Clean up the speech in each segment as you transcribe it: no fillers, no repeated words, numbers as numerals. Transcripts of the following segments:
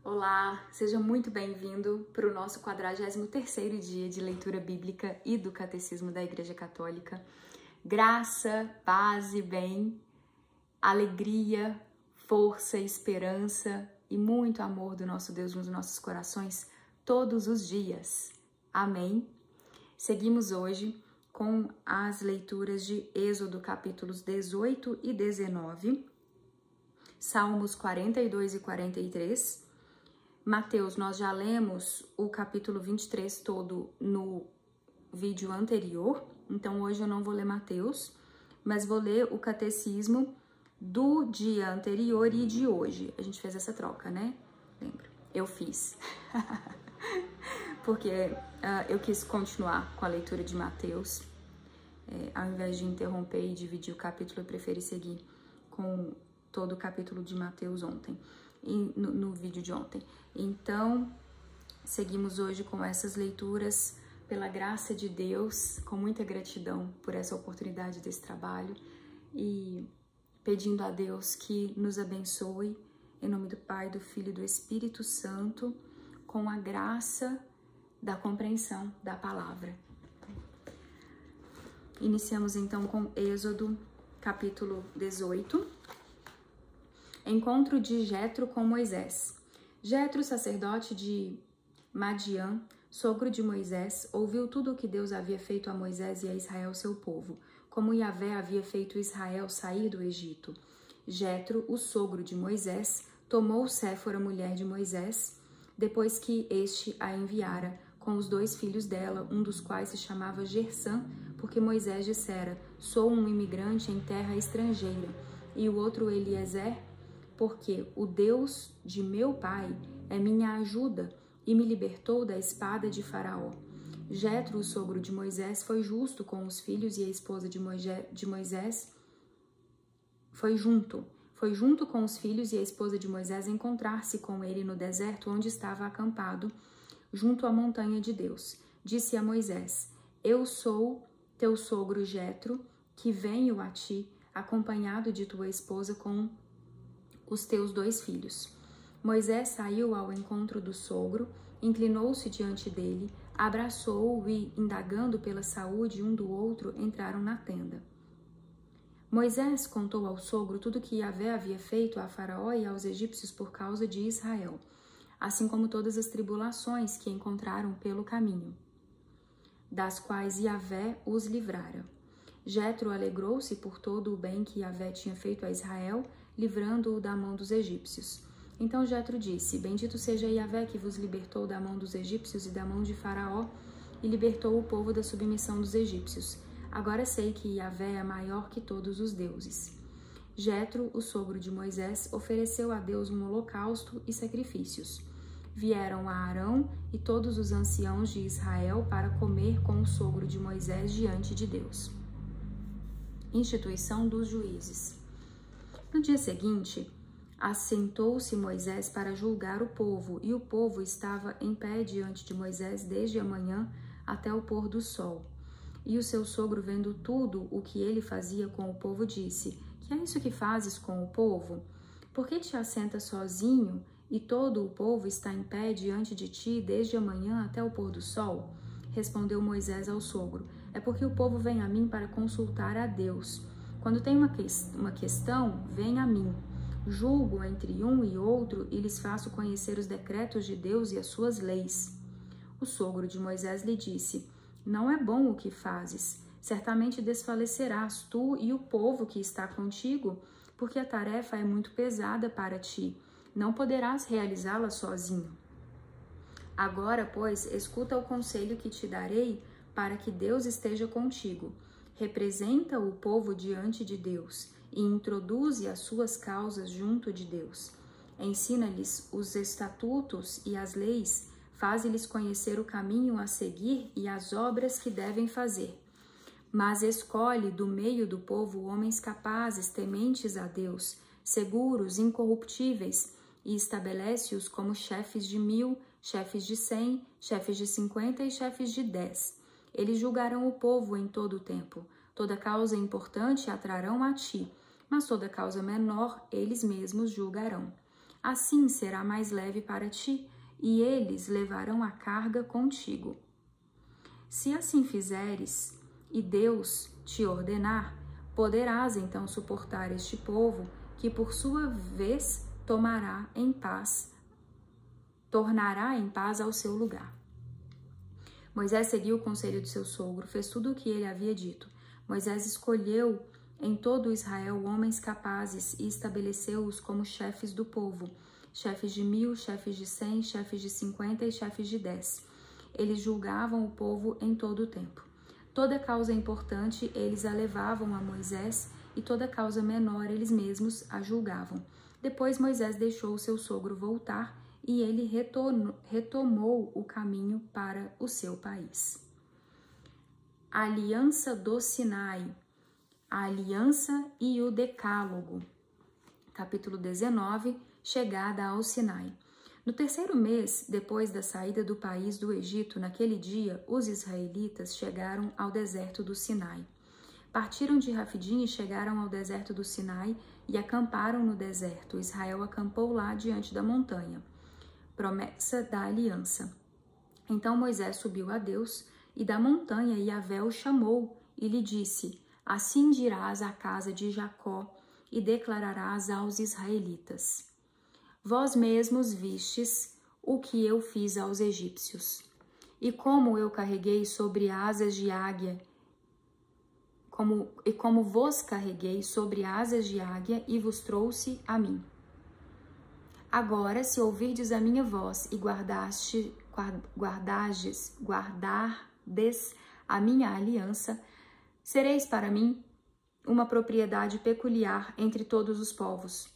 Olá, seja muito bem-vindo para o nosso 43º dia de leitura bíblica e do Catecismo da Igreja Católica. Graça, paz e bem, alegria, força, esperança e muito amor do nosso Deus nos nossos corações todos os dias. Amém? Seguimos hoje com as leituras de Êxodo capítulos 18 e 19, Salmos 42 e 43, Mateus, nós já lemos o capítulo 23 todo no vídeo anterior, então hoje eu não vou ler Mateus, mas vou ler o catecismo do dia anterior e de hoje. A gente fez essa troca, né? Lembra? Eu fiz. Porque eu quis continuar com a leitura de Mateus. Ao invés de interromper e dividir o capítulo, eu preferi seguir com todo o capítulo de Mateus ontem. No vídeo de ontem. Então, seguimos hoje com essas leituras pela graça de Deus, com muita gratidão por essa oportunidade desse trabalho e pedindo a Deus que nos abençoe, em nome do Pai, do Filho e do Espírito Santo, com a graça da compreensão da palavra. Iniciamos então com Êxodo, capítulo 18. Encontro de Jetro com Moisés. Jetro, sacerdote de Madiã, sogro de Moisés, ouviu tudo o que Deus havia feito a Moisés e a Israel, seu povo, como Yahvé havia feito Israel sair do Egito. Jetro, o sogro de Moisés, tomou Séfora, mulher de Moisés, depois que este a enviara, com os 2 filhos dela, um dos quais se chamava Gersã, porque Moisés dissera: sou um imigrante em terra estrangeira, e o outro Eliezer, porque o Deus de meu pai é minha ajuda e me libertou da espada de Faraó. Jetro, o sogro de Moisés, foi justo com os filhos e a esposa de Moisés. Foi junto com os filhos e a esposa de Moisés encontrar-se com ele no deserto onde estava acampado, junto à montanha de Deus. Disse a Moisés: eu sou teu sogro Jetro, que venho a ti, acompanhado de tua esposa com os teus 2 filhos. Moisés saiu ao encontro do sogro, inclinou-se diante dele, abraçou-o e, indagando pela saúde um do outro, entraram na tenda. Moisés contou ao sogro tudo que Yahvé havia feito a Faraó e aos egípcios por causa de Israel, assim como todas as tribulações que encontraram pelo caminho, das quais Yahvé os livrara. Jetro alegrou-se por todo o bem que Yahvé tinha feito a Israel, livrando-o da mão dos egípcios. Então Jetro disse: bendito seja Yahvé que vos libertou da mão dos egípcios e da mão de Faraó, e libertou o povo da submissão dos egípcios. Agora sei que Yahvé é maior que todos os deuses. Jetro, o sogro de Moisés, ofereceu a Deus um holocausto e sacrifícios. Vieram a Arão e todos os anciãos de Israel para comer com o sogro de Moisés diante de Deus. Instituição dos juízes. No dia seguinte, assentou-se Moisés para julgar o povo, e o povo estava em pé diante de Moisés desde a manhã até o pôr do sol. E o seu sogro, vendo tudo o que ele fazia com o povo, disse: que é isso que fazes com o povo? Por que te assentas sozinho e todo o povo está em pé diante de ti desde a manhã até o pôr do sol? Respondeu Moisés ao sogro: é porque o povo vem a mim para consultar a Deus. Quando tem uma questão, vem a mim. Julgo entre um e outro e lhes faço conhecer os decretos de Deus e as suas leis. O sogro de Moisés lhe disse: não é bom o que fazes. Certamente desfalecerás tu e o povo que está contigo, porque a tarefa é muito pesada para ti. Não poderás realizá-la sozinho. Agora, pois, escuta o conselho que te darei para que Deus esteja contigo. Representa o povo diante de Deus e introduze as suas causas junto de Deus. Ensina-lhes os estatutos e as leis, faze-lhes conhecer o caminho a seguir e as obras que devem fazer. Mas escolhe do meio do povo homens capazes, tementes a Deus, seguros, incorruptíveis, e estabelece-os como chefes de 1000, chefes de 100, chefes de 50 e chefes de 10. Eles julgarão o povo em todo o tempo. Toda causa importante atrarão a ti, mas toda causa menor eles mesmos julgarão. assim será mais leve para ti, e eles levarão a carga contigo. Se assim fizeres, e Deus te ordenar, poderás então suportar este povo, que por sua vez tornará em paz ao seu lugar. Moisés seguiu o conselho de seu sogro, fez tudo o que ele havia dito. Moisés escolheu em todo Israel homens capazes e estabeleceu-os como chefes do povo, chefes de 1000, chefes de 100, chefes de 50 e chefes de 10. Eles julgavam o povo em todo o tempo. Toda causa importante eles a levavam a Moisés e toda causa menor eles mesmos a julgavam. Depois Moisés deixou o seu sogro voltar e ele retomou o caminho para o seu país. A aliança do Sinai, a aliança e o decálogo. Capítulo 19, chegada ao Sinai. No terceiro mês, depois da saída do país do Egito, naquele dia, os israelitas chegaram ao deserto do Sinai. Partiram de Rafidim e chegaram ao deserto do Sinai e acamparam no deserto. Israel acampou lá diante da montanha. Promessa da aliança. Então Moisés subiu a Deus, e da montanha Yahvé o chamou e lhe disse: assim dirás à casa de Jacó e declararás aos israelitas: vós mesmos vistes o que eu fiz aos egípcios, e como eu carreguei sobre asas de águia, como vos carreguei sobre asas de águia e vos trouxe a mim. Agora, se ouvirdes a minha voz e guardardes a minha aliança, sereis para mim uma propriedade peculiar entre todos os povos,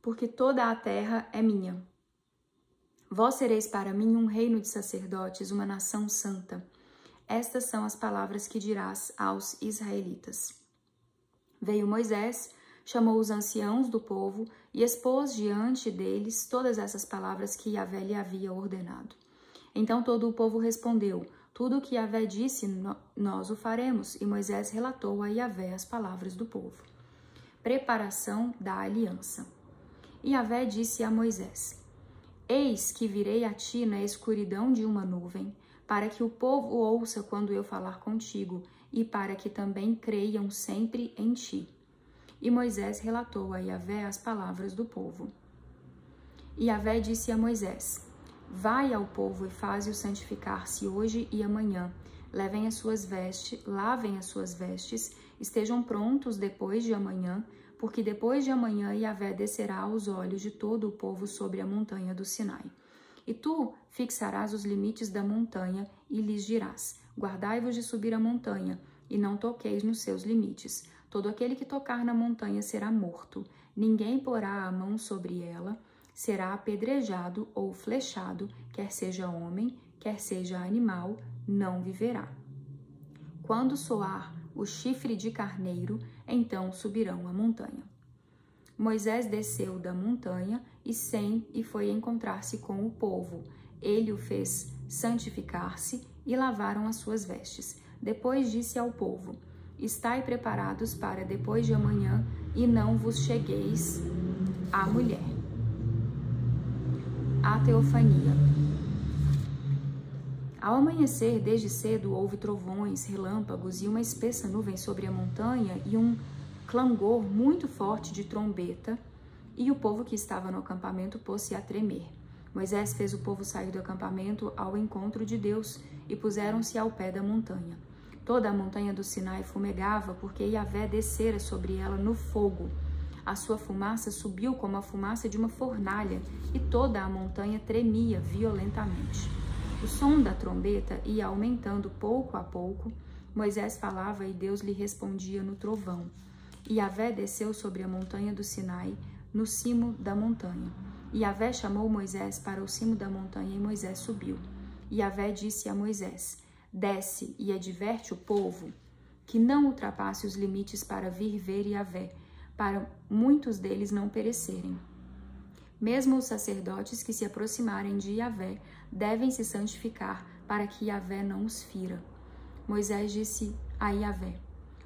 porque toda a terra é minha. Vós sereis para mim um reino de sacerdotes, uma nação santa. Estas são as palavras que dirás aos israelitas. Veio Moisés, chamou os anciãos do povo e expôs diante deles todas essas palavras que Yahvé lhe havia ordenado. Então todo o povo respondeu: tudo o que Yahvé disse, nós o faremos. E Moisés relatou a Yahvé as palavras do povo. Preparação da aliança. E Yahvé disse a Moisés: eis que virei a ti na escuridão de uma nuvem, para que o povo ouça quando eu falar contigo, e para que também creiam sempre em ti. E Moisés relatou a Yahvé as palavras do povo. E Yahvé disse a Moisés: vai ao povo e faze-o santificar-se hoje e amanhã. Lavem as suas vestes, estejam prontos depois de amanhã, porque depois de amanhã Yahvé descerá aos olhos de todo o povo sobre a montanha do Sinai. E tu fixarás os limites da montanha e lhes dirás: guardai-vos de subir a montanha, e não toqueis nos seus limites. Todo aquele que tocar na montanha será morto. Ninguém porá a mão sobre ela, será apedrejado ou flechado, quer seja homem, quer seja animal, não viverá. Quando soar o chifre de carneiro, então subirão a montanha. Moisés desceu da montanha e foi encontrar-se com o povo. Ele o fez santificar-se e lavaram as suas vestes. Depois disse ao povo: estai preparados para depois de amanhã, e não vos chegueis à mulher. A teofania. Ao amanhecer, desde cedo, houve trovões, relâmpagos e uma espessa nuvem sobre a montanha e um clangor muito forte de trombeta, e o povo que estava no acampamento pôs-se a tremer. Moisés fez o povo sair do acampamento ao encontro de Deus e puseram-se ao pé da montanha. Toda a montanha do Sinai fumegava, porque Yahvé descera sobre ela no fogo. A sua fumaça subiu como a fumaça de uma fornalha, e toda a montanha tremia violentamente. O som da trombeta ia aumentando pouco a pouco. Moisés falava e Deus lhe respondia no trovão. E Yahvé desceu sobre a montanha do Sinai, no cimo da montanha. E Yahvé chamou Moisés para o cimo da montanha, e Moisés subiu. E Yahvé disse a Moisés: desce e adverte o povo que não ultrapasse os limites para vir ver Yahvé, para muitos deles não perecerem. Mesmo os sacerdotes que se aproximarem de Yahvé devem se santificar, para que Yahvé não os fira. Moisés disse a Yahvé: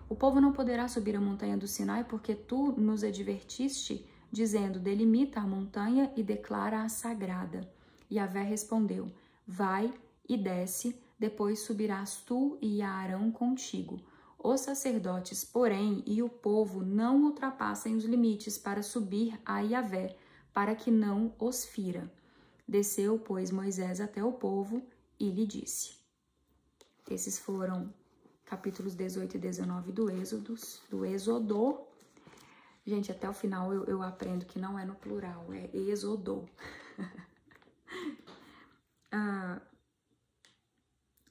o povo não poderá subir a montanha do Sinai, porque tu nos advertiste dizendo: delimita a montanha e declara-a sagrada. Yahvé respondeu: vai e desce, depois subirás tu e Arão contigo. Os sacerdotes, porém, e o povo não ultrapassem os limites para subir a Yahvé, para que não os fira. Desceu, pois, Moisés até o povo e lhe disse. Esses foram capítulos 18 e 19 do Êxodo. Gente, até o final eu aprendo que não é no plural, é Êxodo.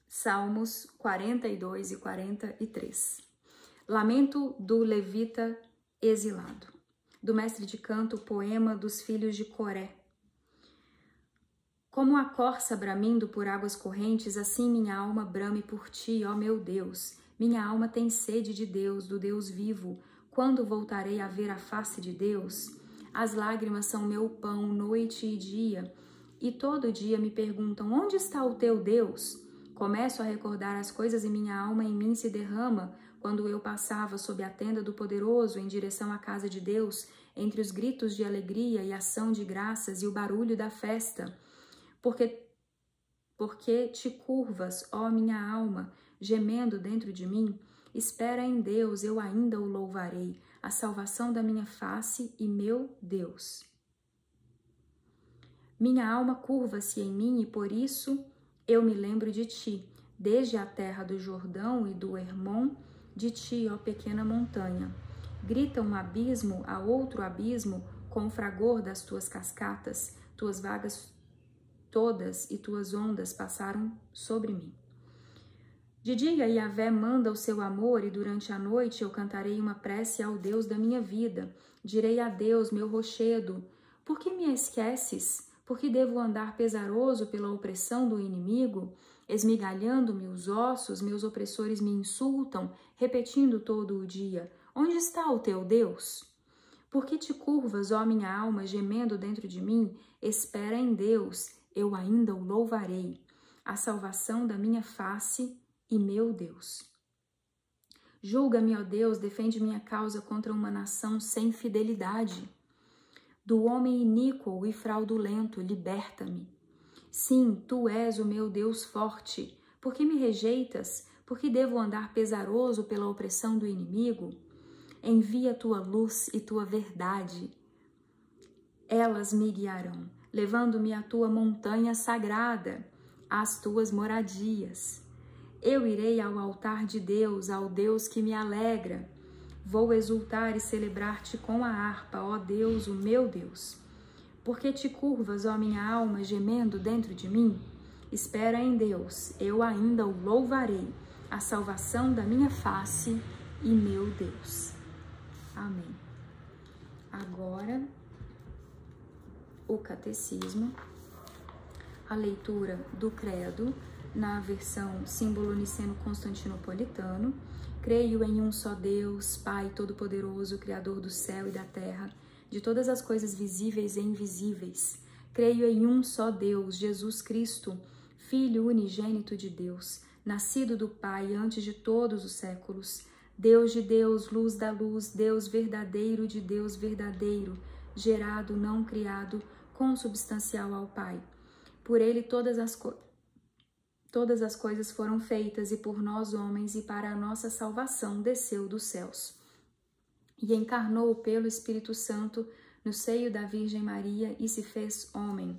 Salmos 42 e 43. Lamento do levita exilado. Do mestre de canto, poema dos filhos de Coré. Como a corça bramindo por águas correntes, assim minha alma brame por ti, ó meu Deus. Minha alma tem sede de Deus, do Deus vivo. Quando voltarei a ver a face de Deus? As lágrimas são meu pão, noite e dia. E todo dia me perguntam: onde está o teu Deus? Começo a recordar as coisas e minha alma em mim se derrama. Quando eu passava sob a tenda do Poderoso em direção à casa de Deus, entre os gritos de alegria e ação de graças e o barulho da festa. Porque te curvas, ó minha alma, gemendo dentro de mim? Espera em Deus, eu ainda o louvarei, a salvação da minha face e meu Deus. Minha alma curva-se em mim e por isso eu me lembro de ti, desde a terra do Jordão e do Hermon, de ti, ó pequena montanha. Grita um abismo a outro abismo com o fragor das tuas cascatas, tuas vagas todas e tuas ondas passaram sobre mim. De dia, Yahvé manda o seu amor e durante a noite eu cantarei uma prece ao Deus da minha vida. Direi a Deus, meu rochedo: por que me esqueces? Por que devo andar pesaroso pela opressão do inimigo? Esmigalhando-me os ossos, meus opressores me insultam, repetindo todo o dia: onde está o teu Deus? Por que te curvas, ó minha alma, gemendo dentro de mim? Espera em Deus, eu ainda o louvarei, a salvação da minha face e meu Deus. Julga-me, ó Deus, defende minha causa contra uma nação sem fidelidade. Do homem iníquo e fraudulento, liberta-me. Sim, tu és o meu Deus forte. Por que me rejeitas? Por que devo andar pesaroso pela opressão do inimigo? Envia tua luz e tua verdade. Elas me guiarão, levando-me à tua montanha sagrada, às tuas moradias. Eu irei ao altar de Deus, ao Deus que me alegra. Vou exultar e celebrar-te com a harpa, ó Deus, o meu Deus. Porque te curvas, ó minha alma, gemendo dentro de mim? Espera em Deus, eu ainda o louvarei, a salvação da minha face e meu Deus. Amém. Agora, o Catecismo, a leitura do Credo, na versão símbolo niceno-constantinopolitano. Creio em um só Deus, Pai Todo-Poderoso, Criador do céu e da terra, de todas as coisas visíveis e invisíveis. Creio em um só Deus, Jesus Cristo, Filho unigênito de Deus, nascido do Pai antes de todos os séculos, Deus de Deus, luz da luz, Deus verdadeiro de Deus verdadeiro, gerado, não criado, consubstancial ao Pai. Por ele todas as coisas foram feitas e por nós homens e para a nossa salvação desceu dos céus. E encarnou pelo Espírito Santo no seio da Virgem Maria e se fez homem.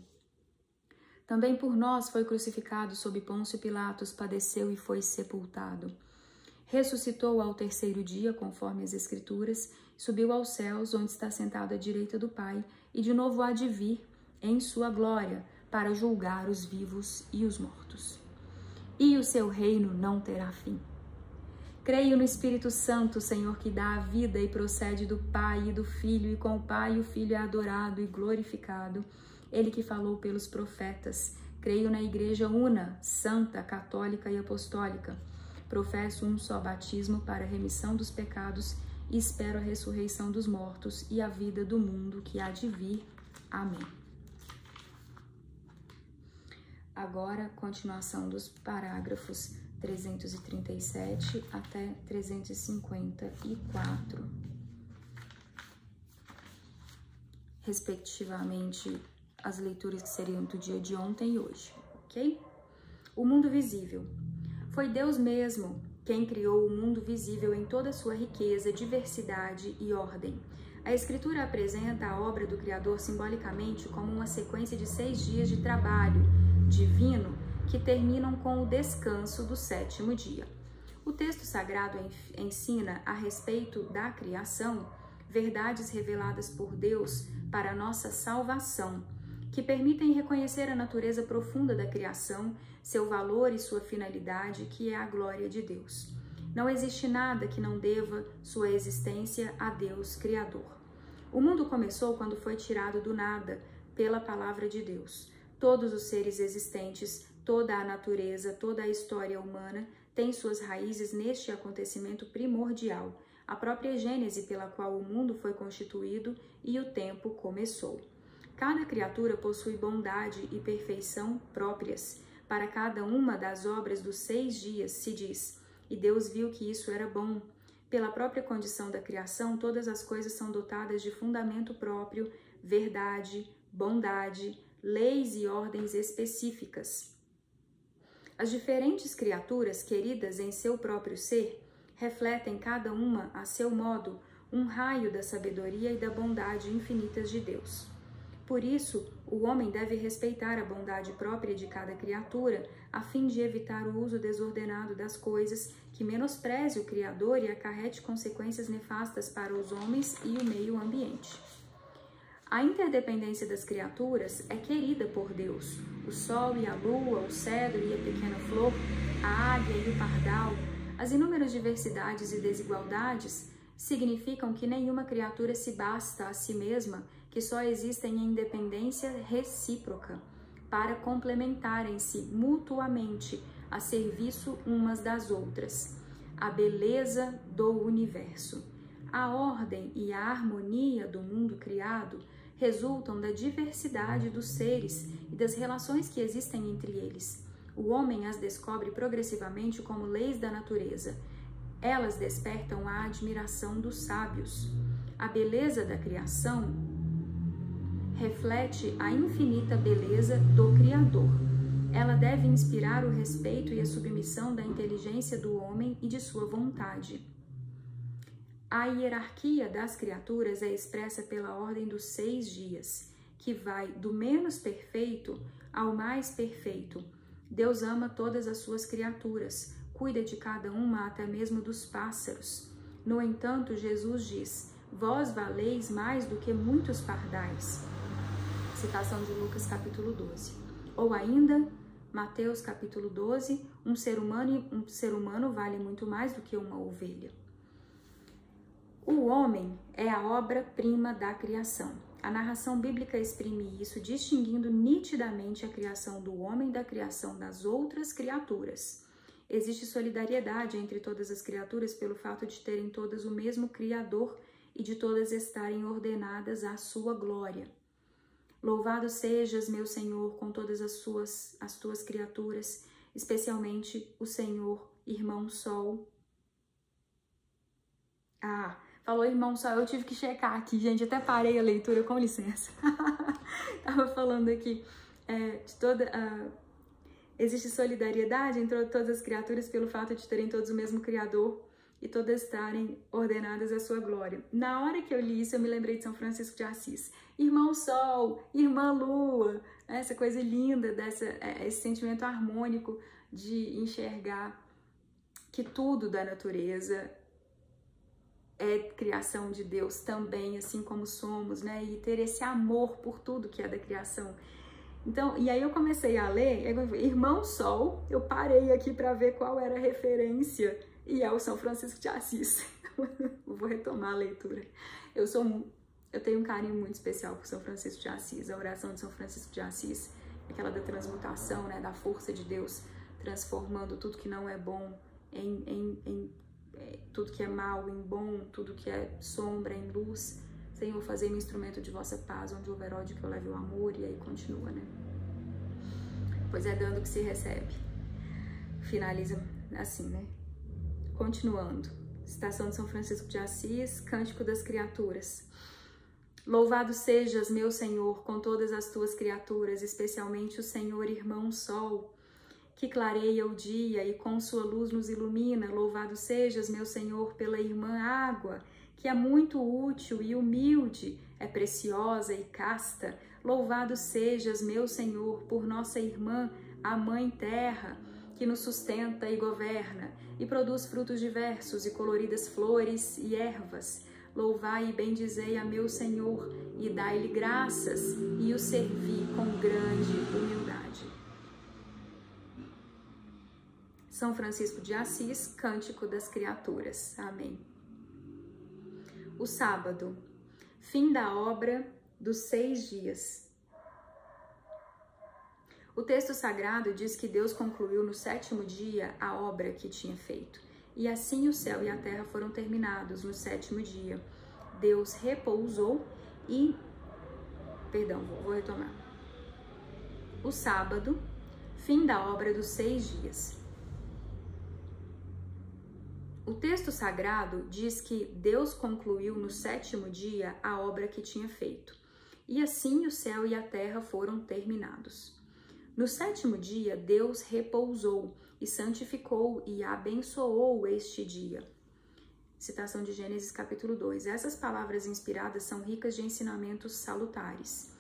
Também por nós foi crucificado sob Pôncio Pilatos, padeceu e foi sepultado. Ressuscitou ao terceiro dia, conforme as Escrituras, subiu aos céus, onde está sentado à direita do Pai, e de novo há de vir em sua glória para julgar os vivos e os mortos. E o seu reino não terá fim. Creio no Espírito Santo, Senhor, que dá a vida e procede do Pai e do Filho, e com o Pai o Filho é adorado e glorificado, ele que falou pelos profetas. Creio na Igreja una, santa, católica e apostólica. Professo um só batismo para a remissão dos pecados e espero a ressurreição dos mortos e a vida do mundo que há de vir. Amém. Agora, continuação dos parágrafos 337 até 354. respectivamente, as leituras que seriam do dia de ontem e hoje, ok? O mundo visível. Foi Deus mesmo quem criou o mundo visível em toda a sua riqueza, diversidade e ordem. A Escritura apresenta a obra do Criador simbolicamente como uma sequência de 6 dias de trabalho divino que terminam com o descanso do 7º dia. O texto sagrado ensina a respeito da criação verdades reveladas por Deus para a nossa salvação, que permitem reconhecer a natureza profunda da criação, seu valor e sua finalidade, que é a glória de Deus. Não existe nada que não deva sua existência a Deus Criador. O mundo começou quando foi tirado do nada pela palavra de Deus. Todos os seres existentes, toda a natureza, toda a história humana tem suas raízes neste acontecimento primordial, a própria gênese pela qual o mundo foi constituído e o tempo começou. Cada criatura possui bondade e perfeição próprias. Para cada uma das obras dos 6 dias se diz, e Deus viu que isso era bom. Pela própria condição da criação, todas as coisas são dotadas de fundamento próprio, verdade, bondade, leis e ordens específicas. As diferentes criaturas, queridas em seu próprio ser, refletem cada uma, a seu modo, um raio da sabedoria e da bondade infinitas de Deus. Por isso, o homem deve respeitar a bondade própria de cada criatura, a fim de evitar o uso desordenado das coisas, que menospreze o Criador e acarrete consequências nefastas para os homens e o meio ambiente. A interdependência das criaturas é querida por Deus. O sol e a lua, o cedro e a pequena flor, a águia e o pardal, as inúmeras diversidades e desigualdades significam que nenhuma criatura se basta a si mesma, que só existem em independência recíproca, para complementarem-se mutuamente a serviço umas das outras. A beleza do universo, a ordem e a harmonia do mundo criado resultam da diversidade dos seres e das relações que existem entre eles. O homem as descobre progressivamente como leis da natureza. Elas despertam a admiração dos sábios. A beleza da criação reflete a infinita beleza do Criador. Ela deve inspirar o respeito e a submissão da inteligência do homem e de sua vontade. A hierarquia das criaturas é expressa pela ordem dos 6 dias, que vai do menos perfeito ao mais perfeito. Deus ama todas as suas criaturas, cuida de cada uma, até mesmo dos pássaros. No entanto, Jesus diz, vós valeis mais do que muitos pardais. Citação de Lucas, capítulo 12. Ou ainda, Mateus, capítulo 12, um ser humano vale muito mais do que uma ovelha. O homem é a obra-prima da criação. A narração bíblica exprime isso, distinguindo nitidamente a criação do homem da criação das outras criaturas. Existe solidariedade entre todas as criaturas pelo fato de terem todas o mesmo Criador e de todas estarem ordenadas à sua glória. Louvado sejas, meu Senhor, com todas as tuas criaturas, especialmente o Senhor, irmão Sol. Falou irmão Sol, eu tive que checar aqui, gente, até parei a leitura, com licença. Tava falando aqui de existe solidariedade entre todas as criaturas pelo fato de terem todos o mesmo Criador e todas estarem ordenadas à sua glória. Na hora que eu li isso, eu me lembrei de São Francisco de Assis. Irmão Sol, irmã Lua, essa coisa linda, esse sentimento harmônico de enxergar que tudo da natureza é criação de Deus também, assim como somos, né? E ter esse amor por tudo que é da criação. Então, e aí eu comecei a ler, Irmão Sol, eu parei aqui para ver qual era a referência, e é o São Francisco de Assis. Vou retomar a leitura. Eu tenho um carinho muito especial por São Francisco de Assis. A oração de São Francisco de Assis, aquela da transmutação, né? Da força de Deus, transformando tudo que não é bom em tudo que é mal em bom, tudo que é sombra em luz. Senhor, fazei-me instrumento de vossa paz, onde houver ódio que eu leve o amor, e aí continua, né? Pois é dando que se recebe. Finaliza assim, né? Continuando. Citação de São Francisco de Assis, Cântico das Criaturas. Louvado sejas, meu Senhor, com todas as tuas criaturas, especialmente o Senhor irmão Sol, que clareia o dia e com sua luz nos ilumina. Louvado sejas, meu Senhor, pela irmã Água, que é muito útil e humilde, é preciosa e casta. Louvado sejas, meu Senhor, por nossa irmã, a Mãe Terra, que nos sustenta e governa, e produz frutos diversos e coloridas flores e ervas. Louvai e bendizei a meu Senhor, e dai-lhe graças, e o servi com grande humildade. São Francisco de Assis, Cântico das Criaturas. Amém. O sábado, fim da obra dos 6 dias. O texto sagrado diz que Deus concluiu no 7º dia a obra que tinha feito. E assim o céu e a terra foram terminados no 7º dia. Deus repousou e... vou retomar. O sábado, fim da obra dos 6 dias. O texto sagrado diz que Deus concluiu no 7º dia a obra que tinha feito. E assim o céu e a terra foram terminados. No 7º dia, Deus repousou e santificou e abençoou este dia. Citação de Gênesis capítulo 2. Essas palavras inspiradas são ricas de ensinamentos salutares.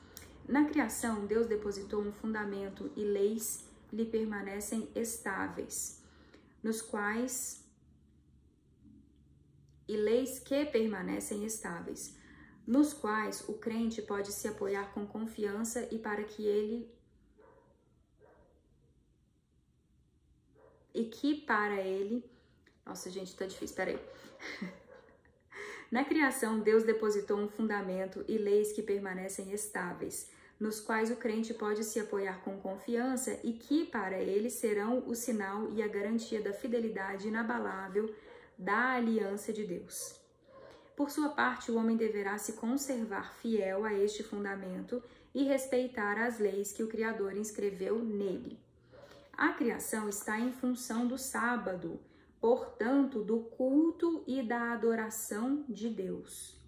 Na criação, Deus depositou um fundamento e leis lhe permanecem estáveis, leis que permanecem estáveis, nos quais o crente pode se apoiar com confiança e que para ele... Nossa, gente, tá difícil, peraí. Na criação, Deus depositou um fundamento e leis que permanecem estáveis, nos quais o crente pode se apoiar com confiança e que para ele serão o sinal e a garantia da fidelidade inabalável da aliança de Deus. Por sua parte, o homem deverá se conservar fiel a este fundamento e respeitar as leis que o Criador inscreveu nele. A criação está em função do sábado, portanto, do culto e da adoração de Deus.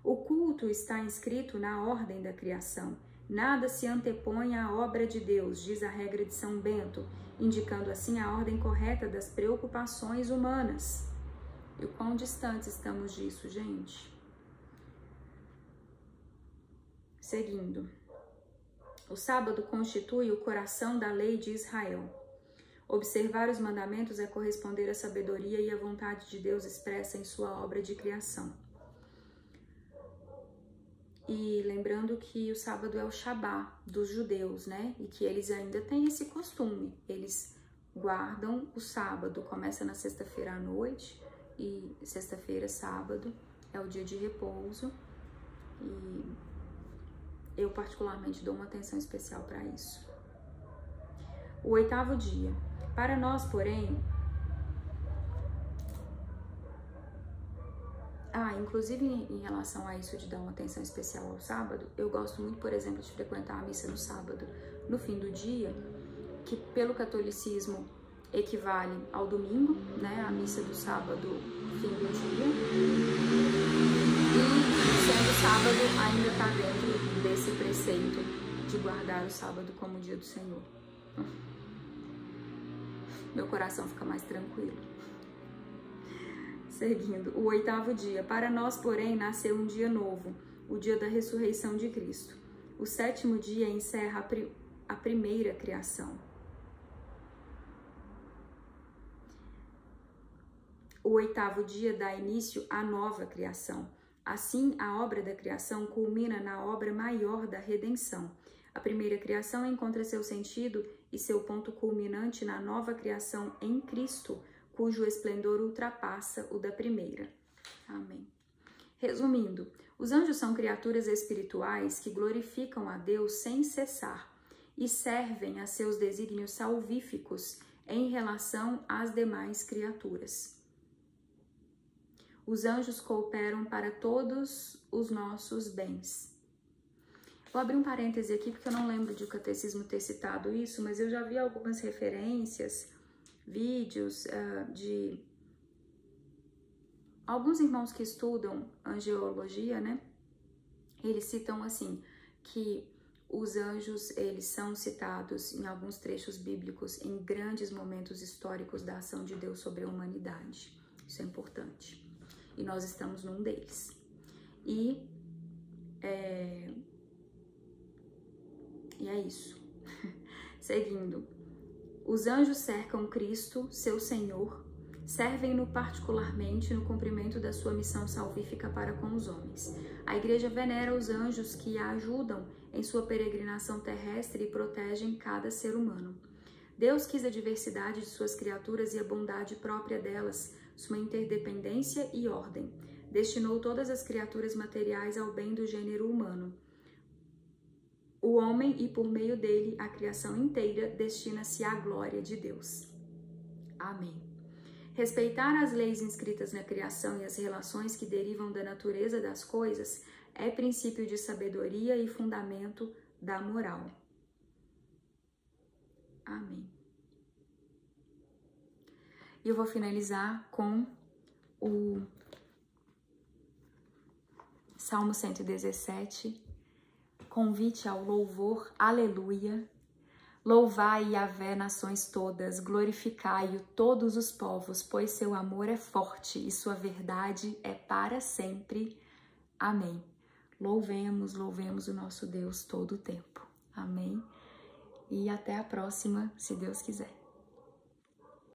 O culto está inscrito na ordem da criação. Nada se antepõe à obra de Deus, diz a regra de São Bento, indicando assim a ordem correta das preocupações humanas. E o quão distantes estamos disso, gente? Seguindo. O sábado constitui o coração da lei de Israel. Observar os mandamentos é corresponder à sabedoria e à vontade de Deus expressa em sua obra de criação. E lembrando que o sábado é o Shabá dos judeus, né? E que eles ainda têm esse costume. Eles guardam o sábado, começa na sexta-feira à noite e sexta-feira, sábado, é o dia de repouso. E eu particularmente dou uma atenção especial para isso. O 8º dia. Para nós, porém... inclusive em relação a isso de dar uma atenção especial ao sábado, eu gosto muito, por exemplo, de frequentar a missa no sábado, no fim do dia, que pelo catolicismo equivale ao domingo, né? A missa do sábado, fim do dia. E sendo sábado, ainda está dentro desse preceito de guardar o sábado como o dia do Senhor. Meu coração fica mais tranquilo. Seguindo, o 8º dia. Para nós, porém, nasceu um dia novo, o dia da ressurreição de Cristo. O 7º dia encerra a primeira criação. O 8º dia dá início à nova criação. Assim, a obra da criação culmina na obra maior da redenção. A primeira criação encontra seu sentido e seu ponto culminante na nova criação em Cristo, cujo esplendor ultrapassa o da primeira. Amém. Resumindo, os anjos são criaturas espirituais que glorificam a Deus sem cessar e servem a seus desígnios salvíficos em relação às demais criaturas. Os anjos cooperam para todos os nossos bens. Vou abrir um parêntese aqui porque eu não lembro de o catecismo ter citado isso, mas eu já vi algumas referências, vídeos de alguns irmãos que estudam angelologia, né? eles citam assim, que os anjos, eles são citados em alguns trechos bíblicos em grandes momentos históricos da ação de Deus sobre a humanidade. Isso é importante. E nós estamos num deles. E é isso. Seguindo. Os anjos cercam Cristo, seu Senhor, servem-no particularmente no cumprimento da sua missão salvífica para com os homens. A Igreja venera os anjos que a ajudam em sua peregrinação terrestre e protegem cada ser humano. Deus quis a diversidade de suas criaturas e a bondade própria delas, sua interdependência e ordem. Destinou todas as criaturas materiais ao bem do gênero humano. O homem, e por meio dele, a criação inteira, destina-se à glória de Deus. Amém. Respeitar as leis inscritas na criação e as relações que derivam da natureza das coisas é princípio de sabedoria e fundamento da moral. Amém. E eu vou finalizar com o Salmo 117, convite ao louvor, aleluia. Louvai Yahvé, nações todas, glorificai-o todos os povos, pois seu amor é forte e sua verdade é para sempre. Amém. Louvemos, louvemos o nosso Deus todo o tempo. Amém. E até a próxima, se Deus quiser.